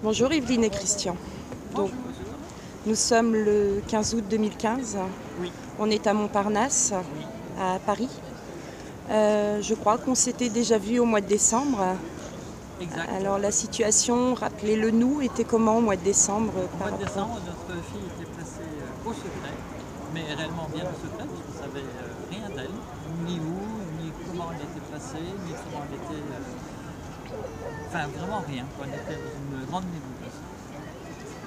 Bonjour Evelyne et Christian. Donc, Bonjour. nous sommes le 15 août 2015. Oui, On est à Montparnasse, oui, à Paris. Je crois qu'on s'était déjà vu au mois de décembre. exact. Alors la situation, rappelez-le nous, était comment au mois de décembre Au mois par de rapport... décembre, notre fille était placée au secret, mais réellement bien au secret, parce qu'on ne savait rien d'elle, ni où, ni comment elle était placée, ni comment elle était. Enfin, vraiment rien, quoi. On était dans une grande nébuleuse.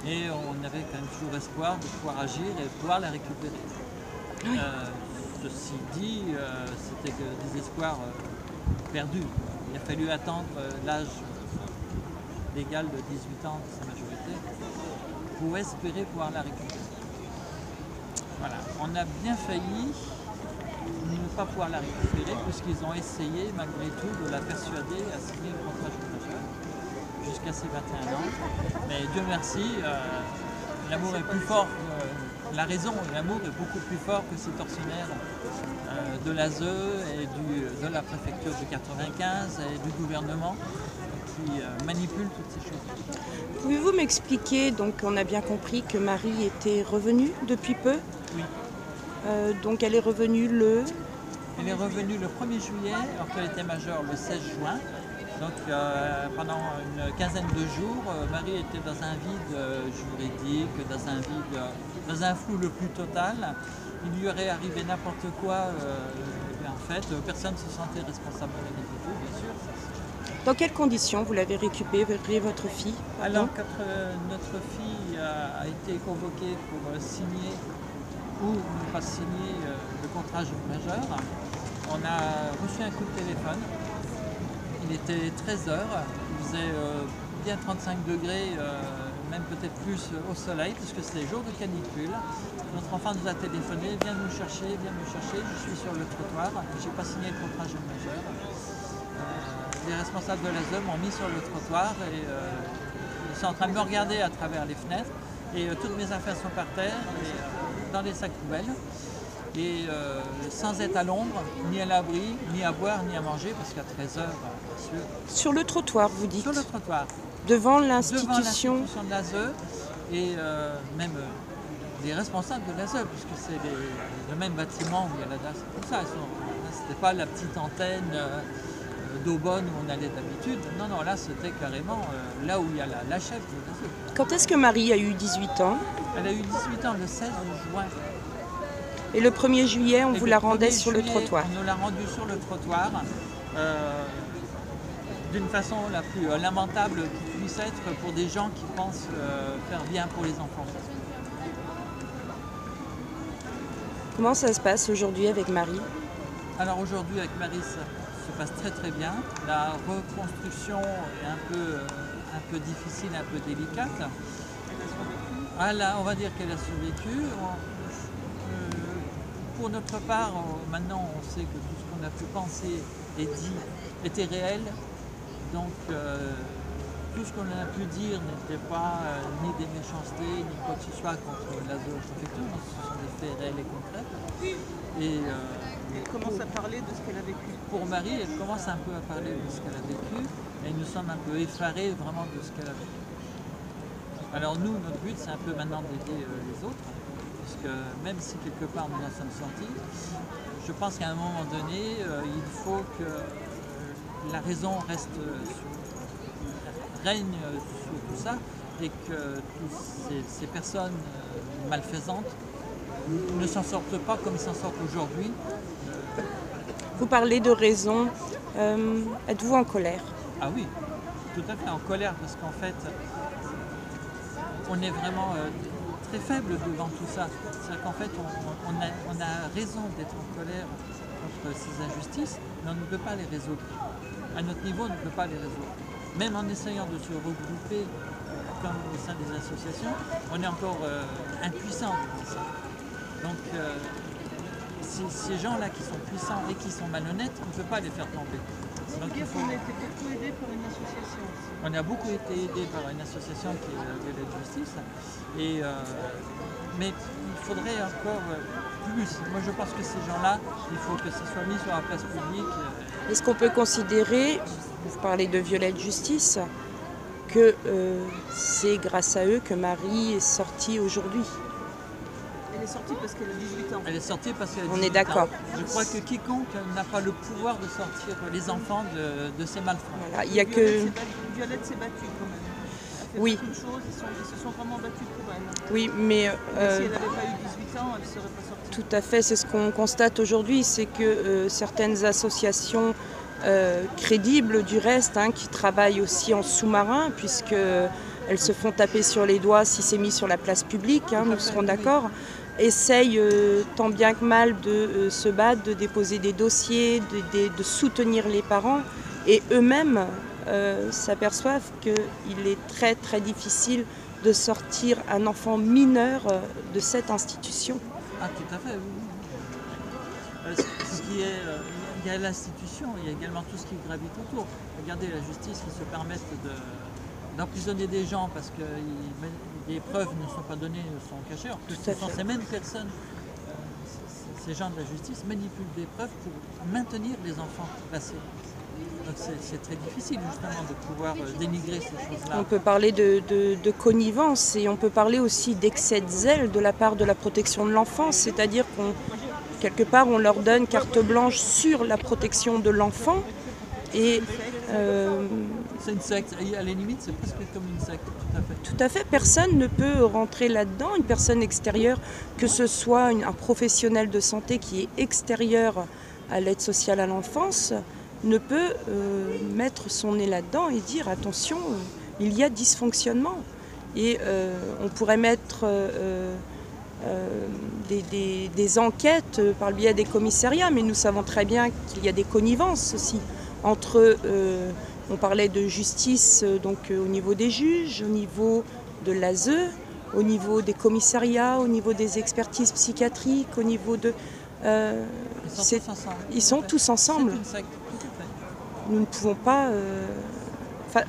Et on avait quand même toujours espoir de pouvoir agir et de pouvoir la récupérer. Oui. Ceci dit, c'était que des espoirs perdus. Il a fallu attendre l'âge légal de 18 ans de sa majorité pour espérer pouvoir la récupérer. Voilà, on a bien failli ne pas pouvoir la récupérer puisqu'ils ont essayé malgré tout de la persuader à signer le contrat jeune majeur jusqu'à ses 21 ans. Mais Dieu merci, l'amour est plus fort, la raison et l'amour est beaucoup plus fort que ces tortionnaires de l'ASE et de la préfecture du 95 et du gouvernement qui manipulent toutes ces choses. Pouvez-vous m'expliquer, donc on a bien compris que Marie était revenue depuis peu. Oui. Donc elle est revenue le... Elle est revenue le 1er juillet, alors qu'elle était majeure le 16 juin. Donc pendant une quinzaine de jours, Marie était dans un vide juridique, dans un flou le plus total. Il lui aurait arrivé n'importe quoi. En fait, personne ne se sentait responsable de rien du tout, bien sûr. Dans quelles conditions vous l'avez récupéré, votre fille? Alors, quand notre fille a été convoquée pour signer ou ne pas signer le contrat jeune majeur, on a reçu un coup de téléphone. Il était 13 h, il faisait bien 35 degrés, même peut-être plus au soleil, puisque c'était jour de canicule. Notre enfant nous a téléphoné, viens me chercher, je suis sur le trottoir, je n'ai pas signé le contrat jeune majeur. Les responsables de l'ASE m'ont mis sur le trottoir et ils sont en train de me regarder à travers les fenêtres et toutes mes affaires sont par terre et, dans les sacs poubelles et sans être à l'ombre, ni à l'abri, ni à boire, ni à manger parce qu'à 13 h, bien sûr. Sur le trottoir, vous dites? Sur le trottoir, Devant devant l'institution l'institution de l'ASE et même les responsables de l'ASE, puisque c'est le même bâtiment où il y a la DAS, tout ça. C'était pas la petite antenne d'Aubonne où on allait d'habitude. Non, non, là c'était carrément là où il y a la chef de l'ASE. Quand est-ce que Marie a eu 18 ans? Elle a eu 18 ans le 16 juin. Et le 1er juillet, on Et vous le la rendait 1er sur le juillet, trottoir? On nous l'a rendue sur le trottoir d'une façon la plus lamentable qui puisse être pour des gens qui pensent faire bien pour les enfants. Comment ça se passe aujourd'hui avec Marie? Alors aujourd'hui avec Marie ça se passe très très bien. La reconstruction est un peu difficile, un peu délicate. Ah là, on va dire qu'elle a survécu. Pour notre part, maintenant on sait que tout ce qu'on a pu penser et dit était réel. Donc tout ce qu'on a pu dire n'était pas ni des méchancetés, ni quoi que ce soit contre la préfecture, donc ce sont des faits réels et concrets. Et Elle commence à parler de ce qu'elle a vécu. pour Marie, elle commence un peu à parler de ce qu'elle a vécu, et nous sommes un peu effarés vraiment de ce qu'elle a vécu. Alors nous, notre but, c'est un peu maintenant d'aider les autres, puisque même si quelque part nous en sommes sortis, je pense qu'à un moment donné, il faut que la raison règne sur tout ça et que toutes ces personnes malfaisantes ne s'en sortent pas comme ils s'en sortent aujourd'hui. Vous parlez de raison. Êtes-vous en colère? Ah oui, tout à fait en colère parce qu'en fait, on est vraiment très faible devant tout ça. C'est-à-dire qu'en fait, on a raison d'être en colère contre ces injustices, mais on ne peut pas les résoudre. À notre niveau, on ne peut pas les résoudre. Même en essayant de se regrouper comme au sein des associations, on est encore impuissant devant ça. Donc, ces gens-là qui sont puissants et qui sont malhonnêtes, on ne peut pas les faire tomber. Donc, Il faut qu'on a été beaucoup aidé par une association aussi. On a beaucoup été aidé par une association qui est Violet Justice, mais il faudrait encore plus. Moi je pense que ces gens-là, il faut que ça soit mis sur la place publique. Est-ce qu'on peut considérer, vous parlez de Violette Justice, que c'est grâce à eux que Marie est sortie aujourd'hui. Elle est sortie parce qu'elle a 18 ans. Elle est sortie parce qu'elle a On 18 est d'accord. ans. Je crois que quiconque n'a pas le pouvoir de sortir les enfants de ces malfrats. Voilà, il y a que... Violette s'est battue quand même. Elle a fait Oui. beaucoup de choses, ils se sont vraiment battus pour elle. Oui, mais... Et si elle n'avait pas eu 18 ans, elle ne serait pas sortie. Tout à fait, c'est ce qu'on constate aujourd'hui, c'est que certaines associations crédibles du reste, hein, qui travaillent aussi en sous-marin, puisqu'elles se font taper sur les doigts si c'est mis sur la place publique, hein, nous serons d'accord, essayent tant bien que mal de se battre, de déposer des dossiers, de soutenir les parents, et eux-mêmes s'aperçoivent qu'il est très très difficile de sortir un enfant mineur de cette institution. Ah, tout à fait, oui. Il y a l'institution, il y a également tout ce qui gravite autour. Regardez la justice qui se permettent d'emprisonner des gens parce que les preuves ne sont pas données, sont cachées. Alors que ce sont ces mêmes personnes, ces gens de la justice, manipulent des preuves pour maintenir les enfants placés. Donc c'est très difficile justement de pouvoir dénigrer ces choses-là. On peut parler de connivence et on peut parler aussi d'excès de zèle de la part de la protection de l'enfance, c'est-à-dire quelque part on leur donne carte blanche sur la protection de l'enfant et... C'est une secte, à la limite c'est presque comme une secte, tout à fait. Tout à fait, personne ne peut rentrer là-dedans, une personne extérieure, que ce soit un professionnel de santé qui est extérieur à l'aide sociale à l'enfance, ne peut mettre son nez là-dedans et dire attention, il y a dysfonctionnement. Et on pourrait mettre des enquêtes par le biais des commissariats, mais nous savons très bien qu'il y a des connivences aussi entre, on parlait de justice donc au niveau des juges, au niveau de l'ASE, au niveau des commissariats, au niveau des expertises psychiatriques, au niveau de... Ils sont tous ensemble. Ils sont tous ensemble. C'est une secte. Nous ne pouvons pas,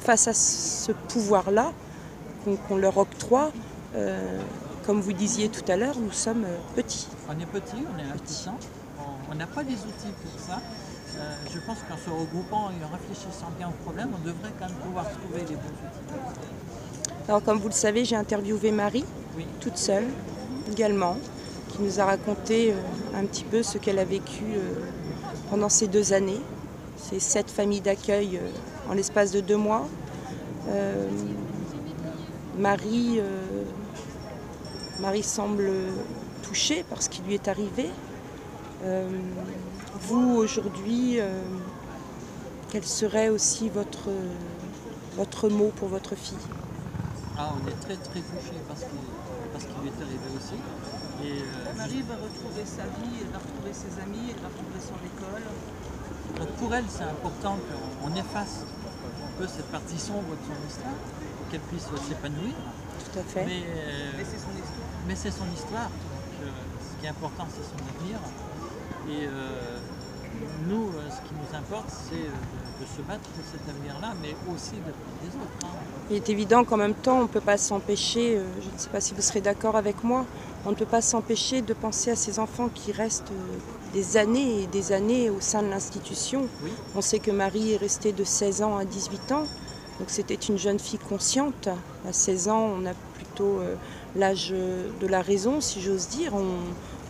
face à ce pouvoir-là qu'on leur octroie, comme vous disiez tout à l'heure, nous sommes petits. On est petits, on est impuissants, on n'a pas les outils pour ça. Je pense qu'en se regroupant et en réfléchissant bien au problème, on devrait quand même pouvoir trouver les bons outils. Alors comme vous le savez, j'ai interviewé Marie, oui. Toute seule également, qui nous a raconté un petit peu ce qu'elle a vécu pendant ces 2 années. Ces 7 familles d'accueil en l'espace de 2 mois. Marie semble touchée par ce qui lui est arrivé. Vous, aujourd'hui, quel serait aussi votre mot pour votre fille? Ah, on est très très touchés par ce qui lui est arrivé aussi. Et, Marie va retrouver sa vie, elle va retrouver ses amis, elle va retrouver son école. Donc pour elle, c'est important qu'on efface un peu cette partie sombre de son histoire, pour qu'elle puisse s'épanouir. Tout à fait. Mais c'est son histoire. Mais c'est son histoire. Donc, ce qui est important, c'est son avenir. Et nous, ce qui nous importe, c'est de se battre pour cet avenir-là, mais aussi de les autres. Hein. Il est évident qu'en même temps, on ne peut pas s'empêcher, je ne sais pas si vous serez d'accord avec moi, on ne peut pas s'empêcher de penser à ces enfants qui restent des années et des années au sein de l'institution. Oui. On sait que Marie est restée de 16 ans à 18 ans, donc c'était une jeune fille consciente. À 16 ans, on a plutôt l'âge de la raison, si j'ose dire.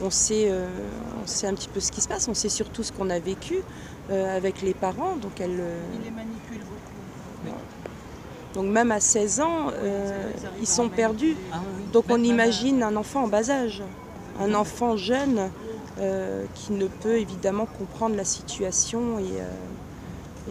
On sait un petit peu ce qui se passe, on sait surtout ce qu'on a vécu avec les parents. Donc Il les manipule beaucoup. Oui. Donc même à 16 ans, ils sont perdus. Ah, oui. Donc on imagine un enfant en bas âge, un enfant jeune qui ne peut évidemment comprendre la situation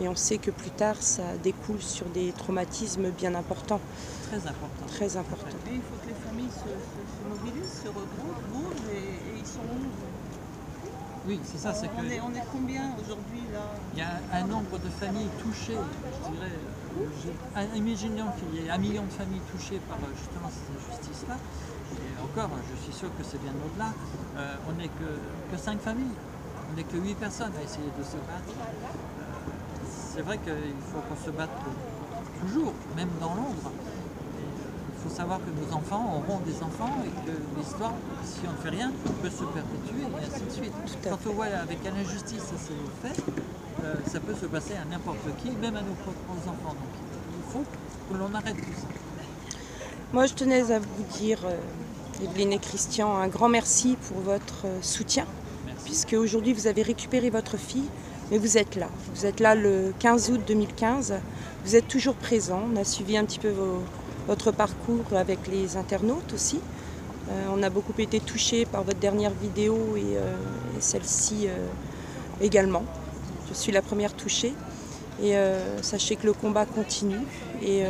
et on sait que plus tard ça découle sur des traumatismes bien importants. Très important. Très importants. Et il faut que les familles se mobilisent, se regroupent, bougent et ils sont où? Oui, c'est ça. C'est que on est combien aujourd'hui là? il y a un nombre de familles touchées, je dirais. Imaginons qu'il y ait 1 million de familles touchées par justement cette injustice-là. Et encore, je suis sûr que c'est bien au-delà. On n'est que 5 familles. On n'est que 8 personnes à essayer de se battre. C'est vrai qu'il faut qu'on se batte toujours, même dans l'ombre. Il faut savoir que nos enfants auront des enfants et que l'histoire, si on ne fait rien, peut se perpétuer et ainsi de suite. Quand on voit avec l'injustice ça s'est fait, ça peut se passer à n'importe qui, même à nos propres enfants. Donc il faut que l'on arrête tout ça. Moi, je tenais à vous dire, Evelyne et Christian, un grand merci pour votre soutien, puisque aujourd'hui vous avez récupéré votre fille, mais vous êtes là. Vous êtes là le 15 août 2015, vous êtes toujours présents. On a suivi un petit peu votre parcours avec les internautes aussi. On a beaucoup été touchés par votre dernière vidéo et celle-ci également. Je suis la première touchée. Et sachez que le combat continue et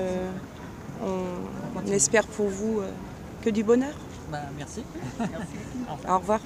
on espère pour vous que du bonheur. Merci. Au revoir.